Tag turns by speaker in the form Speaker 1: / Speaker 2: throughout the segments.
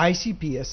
Speaker 1: ICPS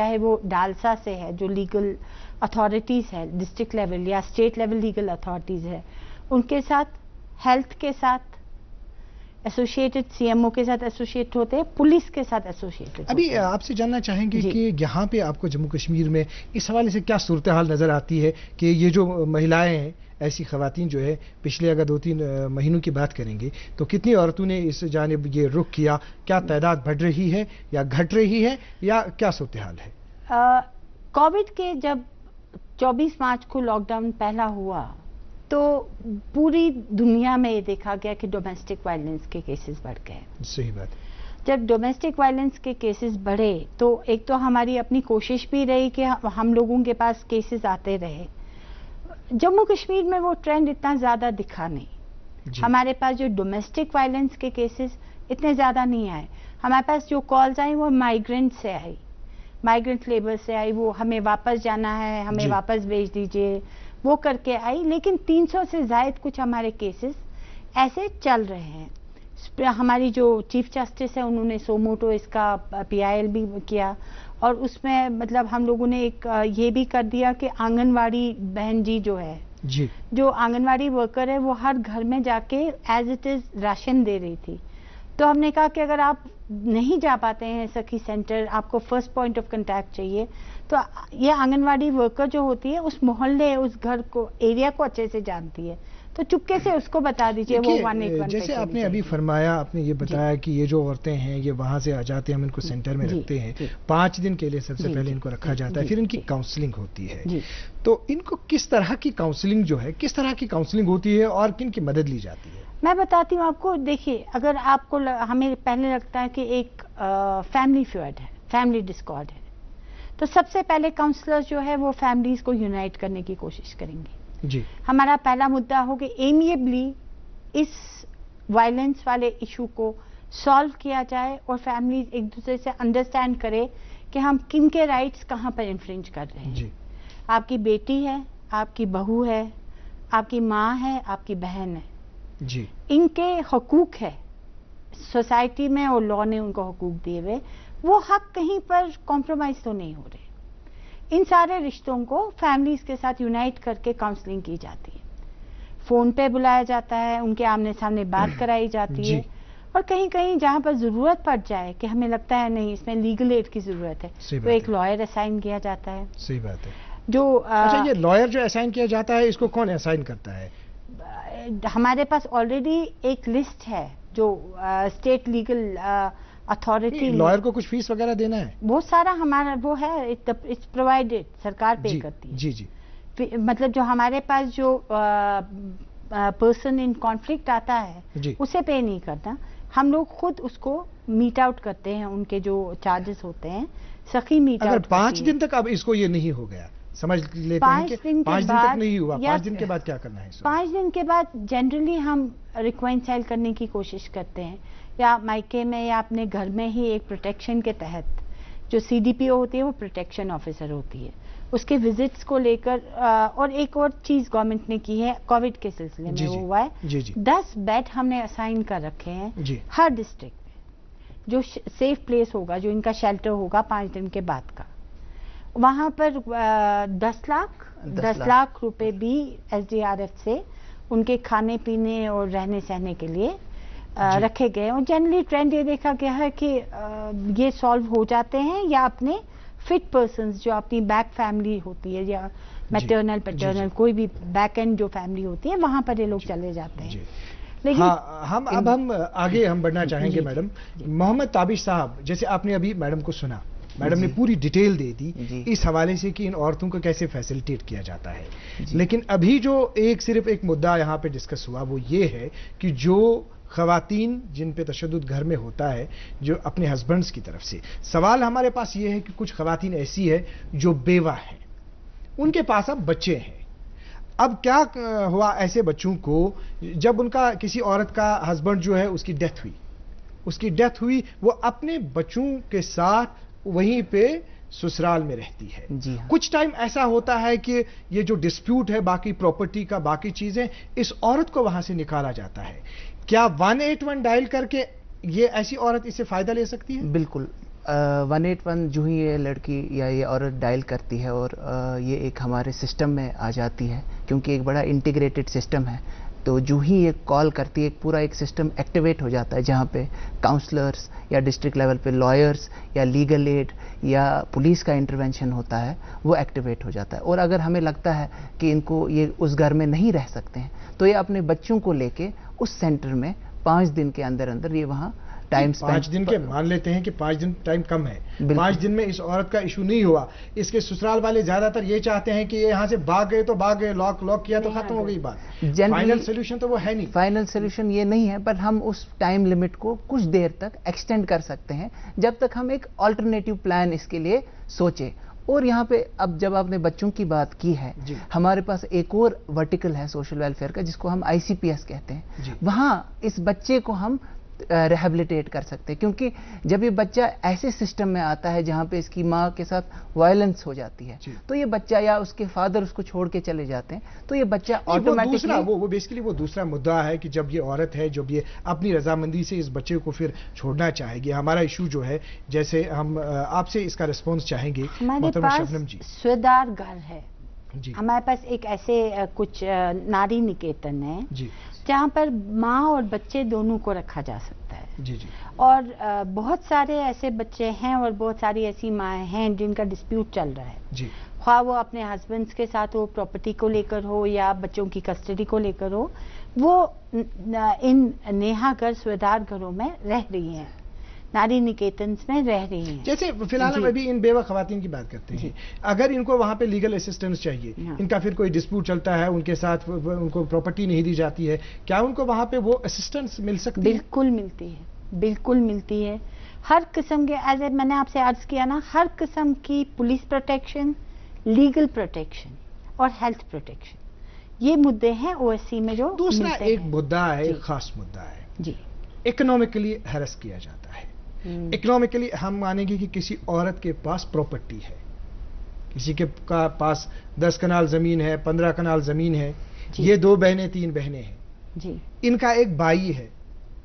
Speaker 2: چاہے وہ ڈالسا سے ہے جو لیگل اتھارٹیز ہے ڈسٹرکٹ لیول یا اسٹیٹ لیول لیگل اتھارٹیز ہے، ان کے ساتھ، ہیلتھ کے ساتھ ایسوسیٹڈ، سی ایم او کے ساتھ ایسوسیٹ ہوتے ہیں، پولیس کے ساتھ ایسوسیٹڈ.
Speaker 1: ابھی آپ سے جاننا چاہیں گے کہ یہاں پہ آپ کو جموں کشمیر میں اس حوالے سے کیا صورتحال نظر آتی ہے کہ یہ جو مہلائیں ہیں، ایسی خواتین جو ہے، پچھلے اگر 2-3 مہینوں کی بات کریں گے تو کتنی عورتوں نے اس جانب یہ رخ کیا؟ کیا تعداد بڑھ رہی ہے یا گھٹ رہی ہے یا کیا صورتحال ہے؟
Speaker 2: کووڈ کے جب 24 مارچ کو لاک ڈاؤن پہلا ہوا تو پوری دنیا میں یہ دیکھا گیا کہ ڈومیسٹک وائلنس کے کیسز بڑھ گئے.
Speaker 1: صحیح بات.
Speaker 2: جب ڈومیسٹک وائلنس کے کیسز بڑھے تو ایک تو ہماری اپنی کوشش بھی رہی کہ ہم لوگوں کے پاس کیسز آتے رہے. جموں کشمیر میں وہ ٹرینڈ اتنا زیادہ دکھا نہیں. ہمارے پاس جو ڈومیسٹک وائلنس کے کیسز اتنے زیادہ نہیں آئے. ہمارے پاس جو کالز آئی وہ مائیگرنٹ سے آئی، مائیگرنٹ لیبر سے آئی، وہ ہمیں واپس جانا ہے، ہمیں واپس بھیج دیجئے، وہ کر کے آئی. لیکن 300 سے زائد کچھ ہمارے کیسز ایسے چل رہے ہیں. ہماری جو چیف جسٹس ہے انہوں نے سو موٹو اس کا PIL بھی کیا، اور اس میں مطلب ہم لوگوں نے ایک یہ بھی کر دیا کہ آنگن واڑی بہن جی جو ہے، جو آنگن واڑی ورکر ہے، وہ ہر گھر میں جا کے ایز اٹ از راشن دے رہی تھی. تو ہم نے کہا کہ اگر آپ نہیں جا پاتے ہیں سخی سینٹر، آپ کو فرسٹ پوائنٹ آف کنٹیکٹ چاہیے، تو یہ آنگن واڑی ورکر جو ہوتی ہے اس محلے، اس گھر کو، ایریا کو اچھے سے جانتی ہے، تو چپکے سے اس کو بتا دیجئے. وہ 181
Speaker 1: جیسے آپ نے ابھی فرمایا، آپ نے یہ بتایا کہ یہ جو عورتیں ہیں یہ وہاں سے آ جاتے ہیں، ہم ان کو سینٹر میں رکھتے ہیں 5 دن کے لیے، سب سے پہلے ان کو رکھا جاتا ہے، پھر ان کی کاؤنسلنگ ہوتی ہے. تو ان کو کس طرح کی کاؤنسلنگ جو ہے، کس طرح کی کاؤنسلنگ ہوتی ہے اور کن کی مدد لی جاتی ہے؟
Speaker 2: میں بتاتی ہوں آپ کو. دیکھیے، اگر آپ کو ہمیں پہلے لگتا ہے کہ ایک فیملی فیوڈ ہے، فیملی ڈسکارڈ ہے، تو سب سے پہلے کاؤنسلر جو ہے وہ فیملیز کو یونائٹ کرنے کی کوشش کریں گے. ہمارا پہلا مدعا ہو کہ ایمیبلی اس وائلنس والے ایشو کو سالو کیا جائے اور فیملیز ایک دوسرے سے انڈرسٹینڈ کرے کہ ہم کن کے رائٹس کہاں پر انفرنج کر رہے ہیں. آپ کی بیٹی ہے، آپ کی بہو ہے، آپ کی ماں ہے، آپ کی بہن ہے، ان کے حقوق ہے سوسائٹی میں اور لا نے ان کو حقوق دیے ہوئے، وہ حق کہیں پر کمپرومائز تو نہیں ہو رہے. ان سارے رشتوں کو فیملیز کے ساتھ یونائٹ کر کے کاؤنسلنگ کی جاتی ہے، فون پہ بلایا جاتا ہے، ان کے آمنے سامنے بات کرائی جاتی ہے، اور کہیں کہیں جہاں پر ضرورت پڑ جائے کہ ہمیں لگتا ہے نہیں اس میں لیگل ایڈ کی ضرورت ہے، تو ایک لائر اسائن کیا جاتا ہے.
Speaker 1: صحیح بات ہے.
Speaker 2: جو
Speaker 1: یہ لائر جو اسائن کیا جاتا ہے، اس کو کون اسائن کرتا ہے؟
Speaker 2: ہمارے پاس آلریڈی ایک لسٹ ہے جو اسٹیٹ لیگل اتھارٹی.
Speaker 1: لائر کو کچھ فیس وغیرہ دینا ہے؟
Speaker 2: بہت سارا ہمارا وہ ہے، اٹس پرووائڈیڈ، سرکار پے کرتی ہے. مطلب جو ہمارے پاس جو پرسن ان کانفلکٹ آتا ہے اسے پے نہیں کرتا، ہم لوگ خود اس کو میٹ آؤٹ کرتے ہیں، ان کے جو چارجز ہوتے ہیں سخی میٹ آؤٹ.
Speaker 1: اگر 5 دن تک اب اس کو یہ نہیں ہو گیا، سمجھ لیتے ہیں کہ 5 دن تک نہیں ہوا، 5 دن کے بعد کیا کرنا ہے؟
Speaker 2: 5 دن کے بعد جنرلی ہم ریکوائنسائل کرنے کی کوشش کرتے ہیں، یا مائکے میں یا اپنے گھر میں ہی ایک پروٹیکشن کے تحت، جو CDPO ہوتی ہے وہ پروٹیکشن آفیسر ہوتی ہے، اس کے وزٹس کو لے کر. اور ایک اور چیز گورنمنٹ نے کی ہے کووڈ کے سلسلے میں، وہ ہوا ہے 10 بیڈ ہم نے اسائن کر رکھے ہیں ہر ڈسٹرکٹ میں، جو سیف پلیس ہوگا، جو ان کا شیلٹر ہوگا 5 دن کے بعد کا. وہاں پر 10 لاکھ روپے بھی SDRF سے ان کے کھانے پینے اور رہنے سہنے کے لیے رکھے گئے. اور جنرلی ٹرینڈ یہ دیکھا گیا ہے کہ یہ سالو ہو جاتے ہیں، یا اپنے فٹ پرسنز جو اپنی بیک فیملی ہوتی ہے، یا میٹرنل پیٹرنل کوئی بھی بیک اینڈ جو فیملی ہوتی ہے، وہاں پر یہ لوگ چلے جاتے ہیں. لیکن
Speaker 1: ہم آگے بڑھنا چاہیں گے. میڈم محمد تابش صاحب، جیسے آپ نے ابھی میڈم کو سنا، میڈم نے پوری ڈیٹیل دے دی اس حوالے سے کہ ان عورتوں کو کیسے فیسلٹیٹ کیا جاتا ہے. لیکن ابھی جو صرف ایک مدعا یہاں پہ ڈسکس ہوا وہ یہ ہے کہ جو خواتین جن پہ تشدد گھر میں ہوتا ہے، جو اپنے ہسبینڈز کی طرف سے، سوال ہمارے پاس یہ ہے کہ کچھ خواتین ایسی ہے جو بیوہ ہیں، ان کے پاس اب بچے ہیں. اب کیا ہوا ایسے بچوں کو جب ان کا کسی عورت کا ہسبینڈ جو ہے اس کی ڈیتھ ہوئی، وہ اپنے بچوں کے ساتھ وہیں پہ سسرال میں رہتی ہے. کچھ ٹائم ایسا ہوتا ہے کہ یہ جو ڈسپیوٹ ہے باقی پراپرٹی کا، باقی چیزیں، اس عورت کو وہاں سے نکالا جاتا ہے. کیا 181 ڈائل کر کے یہ ایسی عورت اس سے فائدہ لے سکتی ہے؟
Speaker 3: بالکل. 181 جو ہی یہ لڑکی یا یہ عورت ڈائل کرتی ہے اور یہ ایک ہمارے سسٹم میں آ جاتی ہے، کیونکہ ایک بڑا انٹیگریٹڈ سسٹم ہے، تو جو ہی یہ کال کرتی ہے ایک پورا ایک سسٹم ایکٹیویٹ ہو جاتا ہے، جہاں پہ کاؤنسلرس یا ڈسٹرکٹ لیول پہ لائرس یا لیگل ایڈ یا پولیس کا انٹرونشن ہوتا ہے، وہ ایکٹیویٹ ہو جاتا ہے. اور اگر ہمیں لگتا ہے کہ ان کو یہ اس گھر میں نہیں رہ سکتے ہیں تو یہ اپنے بچوں کو لے کے اس سینٹر میں 5 دن کے اندر اندر یہ وہاں ٹائم
Speaker 1: 5 دن کے مان لیتے ہیں کہ 5 دن ٹائم کم ہے، 5 دن میں اس عورت کا ایشو نہیں ہوا، اس کے سسرال والے زیادہ تر یہ چاہتے ہیں کہ یہ یہاں سے بھاگ گئے تو بھاگ گئے، لاک کیا تو ختم ہو گئی بات. فائنل سولوشن تو وہ ہے نہیں.
Speaker 3: فائنل سولوشن یہ نہیں ہے، پر ہم اس ٹائم لمٹ کو کچھ دیر تک ایکسٹینڈ کر سکتے ہیں جب تک ہم ایک آلٹرنیٹیو پلان اس کے لیے سوچیں. اور یہاں پہ اب جب آپ نے بچوں کی بات کی ہے، ہمارے پاس ایک اور ورٹیکل ہے سوشل ویلفیئر کا جس کو ہم ICPS کہتے ہیں. وہاں اس بچے کو ہم ریہیبلیٹیٹ کر سکتے ہیں، کیونکہ جب یہ بچہ ایسے سسٹم میں آتا ہے جہاں پہ اس کی ماں کے ساتھ وائلنس ہو جاتی ہے تو یہ بچہ یا اس کے فادر اس کو چھوڑ کے چلے جاتے ہیں تو یہ بچہ آٹومیٹکلی
Speaker 1: وہ بیسیکلی وہ دوسرا مدعا ہے کہ جب یہ عورت ہے جب یہ اپنی رضامندی سے اس بچے کو پھر چھوڑنا چاہے گی. ہمارا ایشو جو ہے جیسے ہم آپ سے اس کا ریسپانس چاہیں گے.
Speaker 2: ہمارے پاس سودار گھر ہے، ہمارے پاس ایک ایسے کچھ ناری نکیتن ہے جہاں پر ماں اور بچے دونوں کو رکھا جا سکتا ہے. اور بہت سارے ایسے بچے ہیں اور بہت ساری ایسی مائیں ہیں جن کا ڈسپیوٹ چل رہا ہے، خواہ وہ اپنے ہسبینڈس کے ساتھ ہو، پراپرٹی کو لے کر ہو یا بچوں کی کسٹڈی کو لے کر ہو، وہ ان نیہا گھر سودار گھروں میں رہ رہی ہیں، ناری نکیتنس میں رہ رہی ہیں.
Speaker 1: جیسے فی الحال ہم ابھی ان بیوہ خواتین کی بات کرتے ہیں، اگر ان کو وہاں پہ لیگل اسسٹنس چاہیے، ان کا پھر کوئی ڈسپیوٹ چلتا ہے، ان کے ساتھ ان کو پراپرٹی نہیں دی جاتی ہے، کیا ان کو وہاں پہ وہ اسسٹنس مل سکتی ہے؟
Speaker 2: بالکل ملتی ہے، بالکل ملتی ہے. ہر قسم کے ایز اے میں نے آپ سے عرض کیا نا، ہر قسم کی پولیس پروٹیکشن، لیگل پروٹیکشن اور ہیلتھ پروٹیکشن، یہ مدعے ہیں OSC میں. جو
Speaker 1: دوسرا ایک مدعا ہے، ایک خاص مدعا ہے، اکنامکلی ہیرس کیا جاتا ہے. اکنامکلی ہم مانیں گے کہ کسی عورت کے پاس پراپرٹی ہے، کسی کے پاس 10 کنال زمین ہے، 15 کنال زمین ہے، یہ 2 بہنیں 3 بہنیں ہیں، ان کا ایک بھائی ہے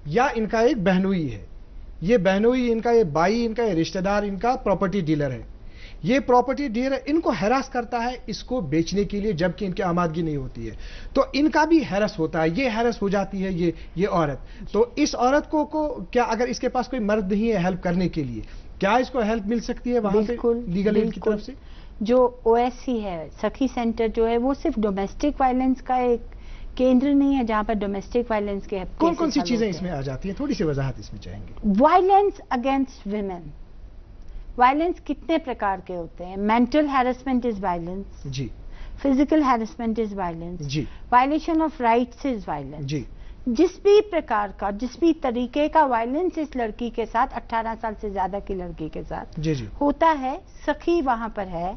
Speaker 1: یا ان کا ایک بہنوئی ہے، یہ بہنوئی ان کا یہ بھائی ان کا یہ رشتہ دار ان کا پراپرٹی ڈیلر ہے. یہ پراپرٹی ڈیلر ان کو ہیراس کرتا ہے اس کو بیچنے کے لیے جبکہ ان کی آمادگی نہیں ہوتی ہے، تو ان کا بھی ہیرس ہوتا ہے، یہ ہیرس ہو جاتی ہے یہ عورت. تو اس عورت کو کیا اگر اس کے پاس کوئی مرد نہیں ہے ہیلپ کرنے کے لیے، کیا اس کو ہیلپ مل سکتی ہے وہاں پہ لیگل ایڈ کی طرف سے؟
Speaker 2: جو OSC ہے، سکھی سینٹر جو ہے، وہ صرف ڈومیسٹک وائلنس کا ایک کیندر نہیں ہے جہاں پر ڈومیسٹک وائلنس کے
Speaker 1: کون سی چیزیں اس میں آ جاتی ہیں؟ تھوڑی سی وضاحت اس میں چاہیں گے.
Speaker 2: وائلنس اگینسٹ ویمن، وائلنس کتنے پرکار کے ہوتے ہیں؟ Mental harassment is violence, physical harassment is violence, violation of rights is violence. جس بھی پرکار کا، جس بھی طریقے کا وائلنس اس لڑکی کے ساتھ، 18 سال سے زیادہ کی لڑکی کے ساتھ ہوتا ہے، سکھی وہاں پر ہے،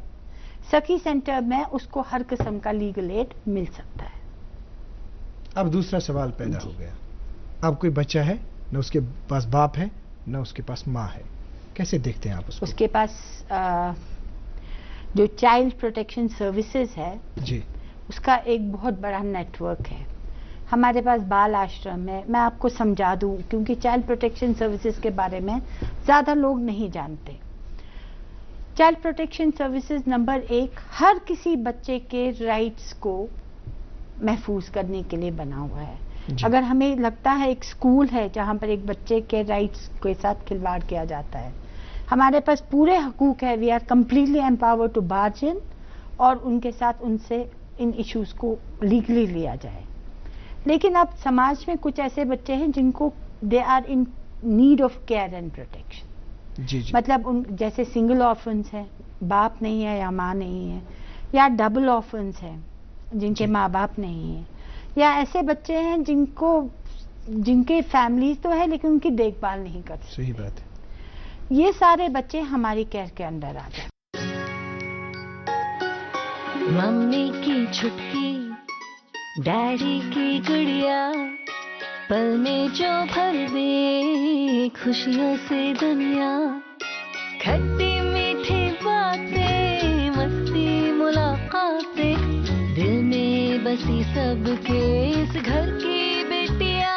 Speaker 2: سکھی سینٹر میں اس کو ہر قسم کا لیگل ایڈ مل سکتا ہے.
Speaker 1: اب دوسرا سوال پیدا ہو گیا، اب کوئی بچہ ہے، نہ اس کے پاس باپ ہے نہ اس کے پاس ماں ہے، کیسے دیکھتے ہیں آپ اس کو؟
Speaker 2: اس کے پاس جو چائلڈ پروٹیکشن سروسز ہے اس کا ایک بہت بڑا نیٹ ورک ہے. ہمارے پاس بال آشرم ہے. میں آپ کو سمجھا دوں کیونکہ چائلڈ پروٹیکشن سروسز کے بارے میں زیادہ لوگ نہیں جانتے. چائلڈ پروٹیکشن سروسز نمبر 1 ہر کسی بچے کے رائٹس کو محفوظ کرنے کے لیے بنا ہوا ہے. اگر ہمیں لگتا ہے ایک اسکول ہے جہاں پر ایک بچے کے رائٹس کے ساتھ کھلواڑ کیا جاتا ہے، ہمارے پاس پورے حقوق ہے. We are completely empowered to barge in اور ان کے ساتھ ان سے ان ایشوز کو لیگلی لیا جائے. لیکن اب سماج میں کچھ ایسے بچے ہیں جن کو they are in need of care and protection. مطلب ان جیسے سنگل آرفنس ہیں، باپ نہیں ہے یا ماں نہیں ہے، یا ڈبل آرفنس ہیں جن کے ماں باپ نہیں ہیں، یا ایسے بچے ہیں جن کے فیملیز تو ہے لیکن ان کی دیکھ بھال نہیں کرتے.
Speaker 1: صحیح بات ہے.
Speaker 2: یہ سارے بچے ہماری کیئر کے اندر آ جائیں.
Speaker 4: ممی کی چھٹکی، ڈیڈی کی گڑیا، پل میں جو بھر دے خوشیوں سے دنیا، کھٹی میٹھی باتیں، مستی ملاقاتیں، دل میں بسی سب کے اس گھر کی بیٹیاں.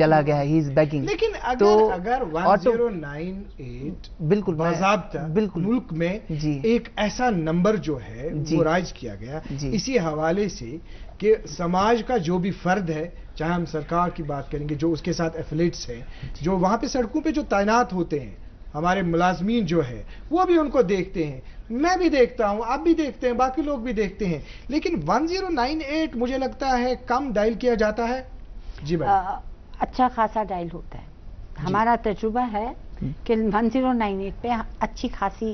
Speaker 3: چلا گیا ہے, ہی از بیگنگ.
Speaker 1: لیکن اگر 1098
Speaker 3: بالکل
Speaker 1: باضابطہ
Speaker 3: بالکل
Speaker 1: ملک میں ایک ایسا نمبر جو ہے وہ رائج کیا گیا اسی حوالے سے کہ سماج کا جو بھی فرد ہے, چاہے ہم سرکار کی بات کریں گے, جو اس کے ساتھ ایفلیٹس ہیں, جو وہاں پہ سڑکوں پہ جو تعینات ہوتے ہیں, ہمارے ملازمین جو ہے وہ بھی ان کو دیکھتے ہیں, میں بھی دیکھتا ہوں, آپ بھی دیکھتے ہیں, باقی لوگ بھی دیکھتے ہیں, لیکن 1098 مجھے لگتا ہے کم ڈائل کیا جاتا ہے. جی بھائی.
Speaker 2: اچھا خاصا ڈائل ہوتا ہے. ہمارا تجربہ ہے کہ 1098 پہ اچھی خاصی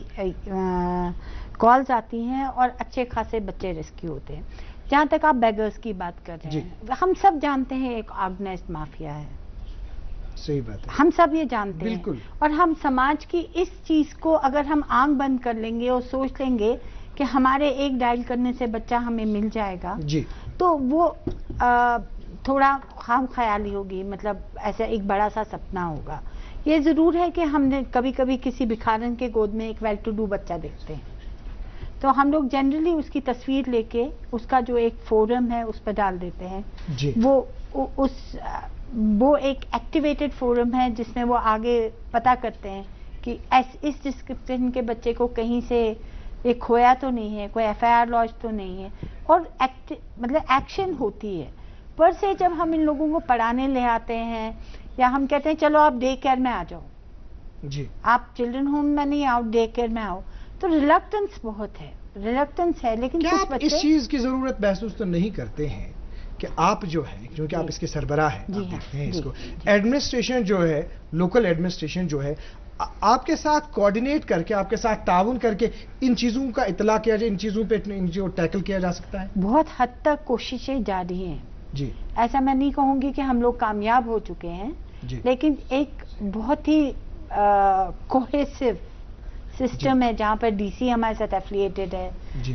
Speaker 2: کالز آتی ہیں اور اچھے خاصے بچے ریسکیو ہوتے ہیں. جہاں تک آپ بیگرز کی بات کر رہے ہیں, ہم سب جانتے ہیں ایک آرگنائزڈ مافیا ہے.
Speaker 1: صحیح بات ہے,
Speaker 2: ہم سب یہ جانتے ہیں.
Speaker 1: بالکل.
Speaker 2: اور ہم سماج کی اس چیز کو اگر ہم آنکھ بند کر لیں گے اور سوچ لیں گے کہ ہمارے ایک ڈائل کرنے سے بچہ ہمیں مل جائے گا, تو وہ تھوڑا خام خیالی ہوگی, مطلب ایسا ایک بڑا سا سپنا ہوگا. یہ ضرور ہے کہ ہم نے کبھی کبھی کسی بکھارن کے گود میں ایک ویل ٹو ڈو بچہ دیکھتے ہیں, تو ہم لوگ جنرلی اس کی تصویر لے کے اس کا جو ایک فورم ہے اس پہ ڈال دیتے ہیں. وہ ایک ایکٹیویٹڈ فورم ہے جس میں وہ آگے پتا کرتے ہیں کہ اس ڈسکرپشن کے بچے کو کہیں سے یہ کھویا تو نہیں ہے, کوئی FIR لانچ تو نہیں ہے, اور مطلب ایکشن ہوتی ہے. پر سے جب ہم ان لوگوں کو پڑھانے لے آتے ہیں یا ہم کہتے ہیں چلو آپ ڈے کیئر میں آ جاؤ, آپ چلڈرن ہوم میں نہیں آؤ, ڈے کیئر میں آؤ, تو ریلکٹنس بہت ہے, ریلکٹنس ہے. لیکن
Speaker 1: کیا آپ اس چیز کی ضرورت محسوس تو نہیں کرتے ہیں کہ آپ جو ہے, کیونکہ آپ اس کے سربراہ ہیں, آپ دیکھتے ہیں اس کو, ایڈمنسٹریشن جو ہے, لوکل ایڈمنسٹریشن جو ہے, آپ کے ساتھ کوآرڈینیٹ کر کے, آپ کے ساتھ تعاون کر کے ان چیزوں کا اطلاع کیا جائے, ان چیزوں پہ ٹیکل کیا جا سکتا ہے؟
Speaker 2: بہت حد تک کوششیں جاری ہیں.
Speaker 1: جی,
Speaker 2: ایسا میں نہیں کہوں گی کہ ہم لوگ کامیاب ہو چکے ہیں, لیکن ایک بہت ہی کوہیسو سسٹم ہے جہاں پر ڈی سی ہمارے ساتھ ایفلیٹڈ ہے,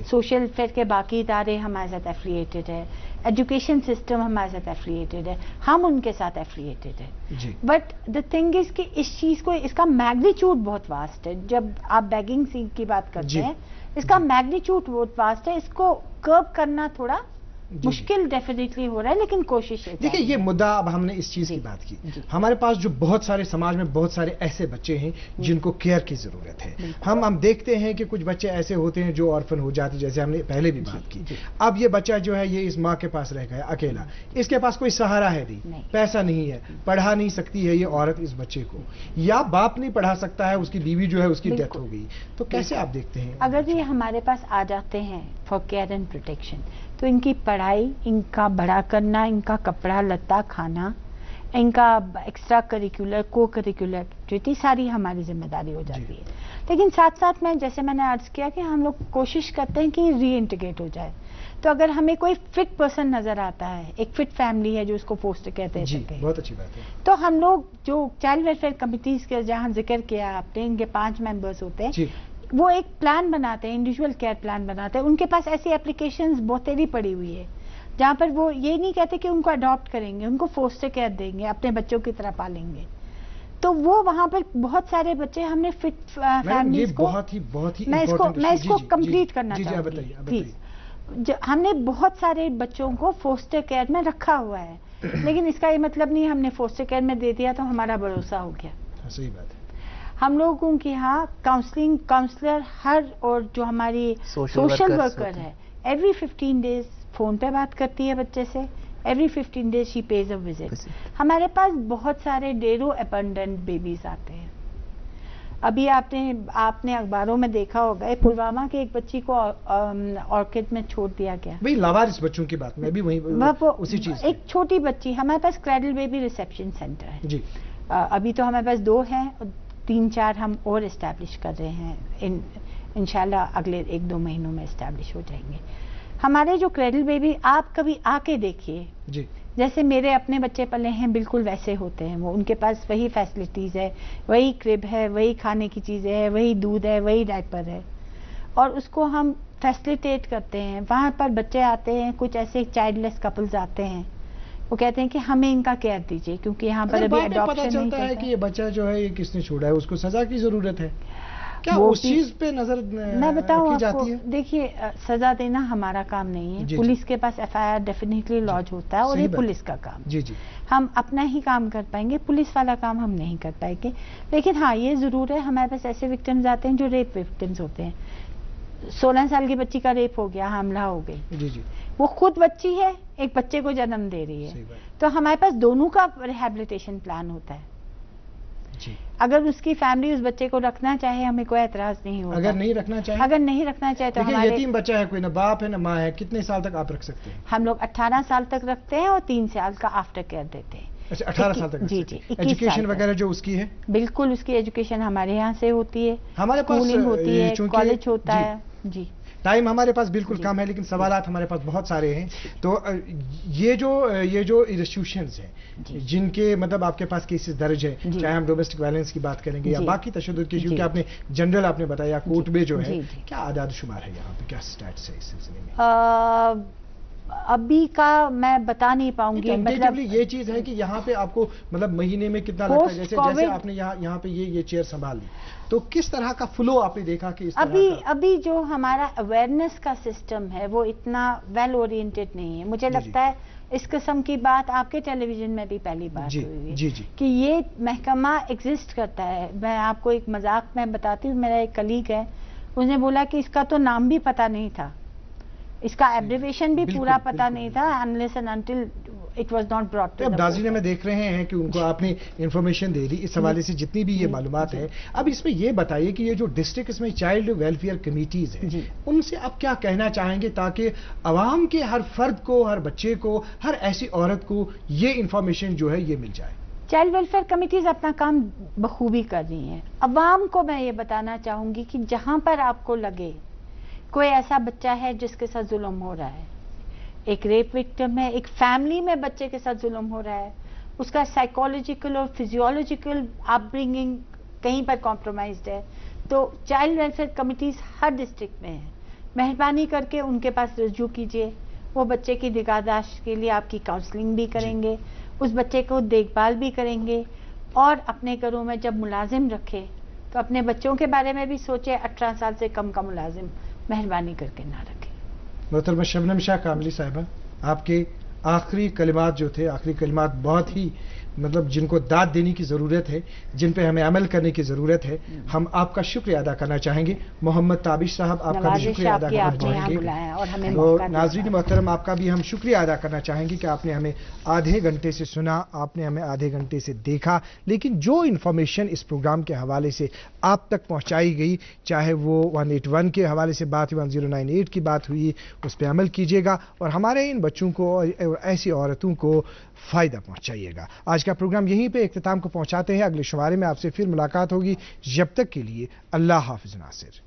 Speaker 2: سوشل ویلفیئر کے باقی ادارے ہمارے ساتھ ایفلیٹڈ ہے, ایجوکیشن سسٹم ہمارے ساتھ ایفلیٹڈ ہے, ہم ان کے ساتھ ایفلیٹڈ ہے. بٹ دا تھنگ از کہ اس چیز کو, اس کا میگنیچیوڈ بہت واسٹ ہے. جب آپ بیگنگ کی بات کرتے ہیں, اس کا میگنیچیوڈ بہت واسٹ ہے. اس کو کرب کرنا تھوڑا مشکل ڈیفینیٹلی ہو رہا ہے, لیکن کوشش ہے.
Speaker 1: دیکھیں یہ مدعا, اب ہم نے اس چیز کی بات کی, ہمارے پاس جو بہت سارے سماج میں بہت سارے ایسے بچے ہیں جن کو کیئر کی ضرورت ہے. ہم دیکھتے ہیں کہ کچھ بچے ایسے ہوتے ہیں جو آرفن ہو جاتے, جیسے ہم نے پہلے بھی بات کی. اب یہ بچہ جو ہے یہ اس ماں کے پاس رہ گیا اکیلا, اس کے پاس کوئی سہارا ہے نہیں, پیسہ نہیں ہے, پڑھا نہیں سکتی ہے یہ عورت اس بچے کو, یا باپ نہیں پڑھا سکتا ہے, اس کی بیوی جو ہے اس کی ڈیتھ ہو گئی, تو کیسے آپ دیکھتے ہیں؟
Speaker 2: اگر یہ ہمارے پاس آ جاتے ہیں فار کیئر اینڈ پروٹیکشن, تو ان کی پڑھائی, ان کا بڑا کرنا, ان کا کپڑا لتا کھانا, ان کا ایکسٹرا کریکولر کو کریکولر ایکٹیویٹی ساری ہماری ذمہ داری ہو جاتی ہے. لیکن ساتھ ساتھ میں, جیسے میں نے عرض کیا کہ ہم لوگ کوشش کرتے ہیں کہ ری انٹیگریٹ ہو جائے. تو اگر ہمیں کوئی فٹ پرسن نظر آتا ہے, ایک فٹ فیملی ہے جو اس کو فوسٹر کہتے ہیں,
Speaker 1: بہت اچھی بات ہے,
Speaker 2: تو ہم لوگ جو چائلڈ ویلفیئر کمیٹیز کے جہاں ذکر کیا آپ نے, ان کے 5 ممبرس ہوتے ہیں, وہ ایک پلان بناتے ہیں, انڈیویجول کیئر پلان بناتے ہیں. ان کے پاس ایسی اپلیکیشنز بہتری پڑی ہوئی ہے جہاں پر وہ یہ نہیں کہتے کہ ان کو اڈاپٹ کریں گے, ان کو فوسٹر کیئر دیں گے, اپنے بچوں کی طرح پالیں گے. تو وہ وہاں پر بہت سارے بچے ہم نے فٹ فیملیز کو, میں اس کو کمپلیٹ کرنا چاہوں گی. ہم نے بہت سارے بچوں کو فوسٹر کیئر میں رکھا ہوا ہے, لیکن اس کا یہ مطلب نہیں ہم نے فوسٹر کیئر میں دے دیا تو ہمارا بھروسہ ہو گیا.
Speaker 1: صحیح بات ہے.
Speaker 2: ہم لوگوں کے یہاں کاؤنسلر ہر, اور جو ہماری سوشل ورکر ہے, ایوری 15 days فون پہ بات کرتی ہے بچے سے, every 15 days she pays a visit. ہمارے پاس بہت سارے ڈیرو اپینڈنٹ بیبیز آتے ہیں. ابھی آپ نے اخباروں میں دیکھا ہوگا, پلوامہ کے ایک بچی کو آرکڈ میں چھوڑ دیا گیا.
Speaker 1: بھئی لاوارث بچوں کی بات, میں بھی وہیں اسی چیز,
Speaker 2: ایک چھوٹی بچی. ہمارے پاس کریڈل بیبی ریسیپشن سینٹر ہے. ابھی تو ہمارے پاس 2 ہیں, 3-4 ہم اور اسٹیبلش کر رہے ہیں, انشاءاللہ اگلے 1-2 مہینوں میں اسٹیبلش ہو جائیں گے. ہمارے جو کریڈل بیبی, آپ کبھی آ کے دیکھیے, جیسے میرے اپنے بچے پلے ہیں بالکل ویسے ہوتے ہیں وہ. ان کے پاس وہی فیسلٹیز ہے, وہی کرب ہے, وہی کھانے کی چیزیں ہے, وہی دودھ ہے, وہی ڈائپر ہے, اور اس کو ہم فیسلیٹیٹ کرتے ہیں. وہاں پر بچے آتے ہیں, کچھ ایسے چائلڈ لیس کپلز آتے ہیں, وہ کہتے ہیں کہ ہمیں ان کا کیئر دیجیے, کیونکہ یہاں پر ابھی اڈاپشن نہیں
Speaker 1: چلتا ہے کہ یہ بچہ جو ہے یہ کس نے چھوڑا ہے, اس کو سزا کی ضرورت ہے. کیا اس چیز پہ نظر
Speaker 2: میں بتاؤں
Speaker 1: رکھی
Speaker 2: آپ کو،
Speaker 1: جاتی ہے؟
Speaker 2: دیکھیے سزا دینا ہمارا کام نہیں ہے،
Speaker 1: جی
Speaker 2: پولیس کے پاس FIR ڈیفینیٹلی لانچ ہوتا ہے اور
Speaker 1: صحیح
Speaker 2: یہ
Speaker 1: بات۔
Speaker 2: پولیس کا کام،
Speaker 1: جی جی
Speaker 2: ہم اپنا ہی کام کر پائیں گے، پولیس والا کام ہم نہیں کر پائیں گے. لیکن ہاں یہ ضرور ہے ہمارے پاس ایسے وکٹمز آتے ہیں جو ریپ وکٹمز ہوتے ہیں. 16 سال کی بچی کا ریپ ہو گیا، حاملہ ہو گئی،
Speaker 1: جی جی
Speaker 2: وہ خود بچی ہے، ایک بچے کو جنم دے رہی
Speaker 1: صحیح
Speaker 2: ہے،
Speaker 1: بات۔
Speaker 2: تو ہمارے پاس دونوں کا ریہیبلیٹیشن پلان ہوتا ہے.
Speaker 1: جی
Speaker 2: اگر اس کی فیملی اس بچے کو رکھنا چاہے ہمیں کوئی اعتراض نہیں ہوتا.
Speaker 1: اگر نہیں رکھنا چاہے،
Speaker 2: اگر نہیں رکھنا چاہے تو
Speaker 1: دیکھیں
Speaker 2: ہمارے
Speaker 1: یتیم بچہ ہے، کوئی نہ باپ ہے نہ ماں ہے، کتنے سال تک آپ رکھ سکتے ہیں؟
Speaker 2: ہم لوگ 18 سال تک رکھتے ہیں اور 3 سال کا آفٹر کیئر دیتے ہیں.
Speaker 1: اچھا 18 سال تک؟
Speaker 2: جی جی 21
Speaker 1: ایجوکیشن
Speaker 2: سال تک.
Speaker 1: وغیرہ جو اس کی ہے؟
Speaker 2: بالکل اس کی ایجوکیشن ہمارے یہاں سے ہوتی ہے،
Speaker 1: ہمارے پاس
Speaker 2: اسکولنگ ہوتی ہے،
Speaker 1: چونکہ
Speaker 2: کالج ہوتا
Speaker 1: جی،
Speaker 2: ہے. جی
Speaker 1: ٹائم ہمارے پاس بالکل
Speaker 2: جی.
Speaker 1: کم ہے، لیکن سوالات ہمارے پاس بہت سارے ہیں. تو یہ جو انسٹیٹیوشنز ہیں
Speaker 2: جی.
Speaker 1: جن کے مطلب آپ کے پاس کیسز درج ہیں،
Speaker 2: جی.
Speaker 1: چاہے ہم ڈومیسٹک وائلنس کی بات کریں گے یا
Speaker 2: جی.
Speaker 1: باقی تشدد کی،
Speaker 2: جی.
Speaker 1: کیونکہ آپ نے جنرل آپ نے بتایا کورٹ میں جو ہے،
Speaker 2: جی. جی.
Speaker 1: کیا اعداد و شمار ہے یہاں پہ، کیا سٹیٹس ہے اس سلسلے میں؟
Speaker 2: ابھی کا میں بتا نہیں پاؤں گی، مطلب
Speaker 1: یہ چیز ہے کہ یہاں پہ آپ کو مطلب مہینے میں کتنا لگتا ہے، جیسے آپ نے یہاں پہ یہ چیئر سنبھال لی، تو کس طرح کا فلو آپ نے دیکھا کہ اس طرح کا؟
Speaker 2: ابھی جو ہمارا اویئرنیس کا سسٹم ہے وہ اتنا ویل اورینٹڈ نہیں ہے. مجھے لگتا ہے اس قسم کی بات آپ کے ٹیلی ویژن میں بھی پہلی بات ہوئی ہے
Speaker 1: جی جی
Speaker 2: کہ یہ محکمہ ایگزسٹ کرتا ہے. میں آپ کو ایک مذاق میں بتاتی ہوں، میرا ایک کلیگ ہے، اس نے بولا کہ اس کا تو نام بھی پتہ نہیں تھا، اس کا ایبریویشن بھی پورا پتہ نہیں تھا، unless and until it was not brought to
Speaker 1: اب
Speaker 2: the
Speaker 1: ناظرین میں
Speaker 2: fore.
Speaker 1: دیکھ رہے ہیں کہ ان کو آپ نے انفارمیشن دے دی، اس حوالے سے جتنی بھی یہ معلومات ہے. اب اس میں یہ بتائیے کہ یہ جو ڈسٹرکٹ اس میں چائلڈ ویلفیئر کمیٹیز ہیں،
Speaker 2: جی.
Speaker 1: ان سے آپ کیا کہنا چاہیں گے تاکہ عوام کے ہر فرد کو، ہر بچے کو، ہر ایسی عورت کو یہ انفارمیشن جو ہے یہ مل جائے؟
Speaker 2: چائلڈ ویلفیئر کمیٹیز اپنا کام بخوبی کر رہی ہیں. عوام کو میں یہ بتانا چاہوں گی کہ جہاں پر آپ کو لگے کوئی ایسا بچہ ہے جس کے ساتھ ظلم ہو رہا ہے، ایک ریپ وکٹم ہے، ایک فیملی میں بچے کے ساتھ ظلم ہو رہا ہے، اس کا سائیکولوجیکل اور فزیولوجیکل اپ برنگنگ کہیں پر کمپرومائزڈ ہے، تو چائلڈ ویلفیئر کمیٹیز ہر ڈسٹرکٹ میں ہیں. مہربانی کر کے ان کے پاس رجوع کیجیے، وہ بچے کی نگہداشت کے لیے آپ کی کاؤنسلنگ بھی کریں گے، اس بچے کو دیکھ بھال بھی کریں گے، اور اپنے گھروں میں جب ملازم رکھے تو اپنے بچوں کے بارے میں بھی سوچے. 18 سال سے کم کا ملازم مہربانی کر کے نہ رکھے.
Speaker 1: محترمہ شبنم شاہ کاملی صاحبہ، آپ کے آخری کلمات جو تھے، آخری کلمات بہت ہی مطلب جن کو داد دینے کی ضرورت ہے، جن پہ ہمیں عمل کرنے کی ضرورت ہے. ہم آپ کا شکریہ ادا کرنا چاہیں گے. محمد تابش صاحب آپ کا بھی شکریہ ادا کرنا چاہیں گے. اور ناظرین محترم آپ کا بھی ہم شکریہ ادا کرنا چاہیں گے کہ آپ نے ہمیں آدھے گھنٹے سے سنا، آپ نے ہمیں آدھے گھنٹے سے دیکھا، لیکن جو انفارمیشن اس پروگرام کے حوالے سے آپ تک پہنچائی گئی، چاہے وہ 181 کے حوالے سے بات ہوئی، 1098 کی بات ہوئی، اس پہ عمل کیجیے گا اور ہمارے ان بچوں کو اور ایسی عورتوں کو فائدہ پہنچائیے گا. آج کا پروگرام یہیں پہ اختتام کو پہنچاتے ہیں. اگلے شمارے میں آپ سے پھر ملاقات ہوگی. جب تک کے لیے اللہ حافظ ناصر.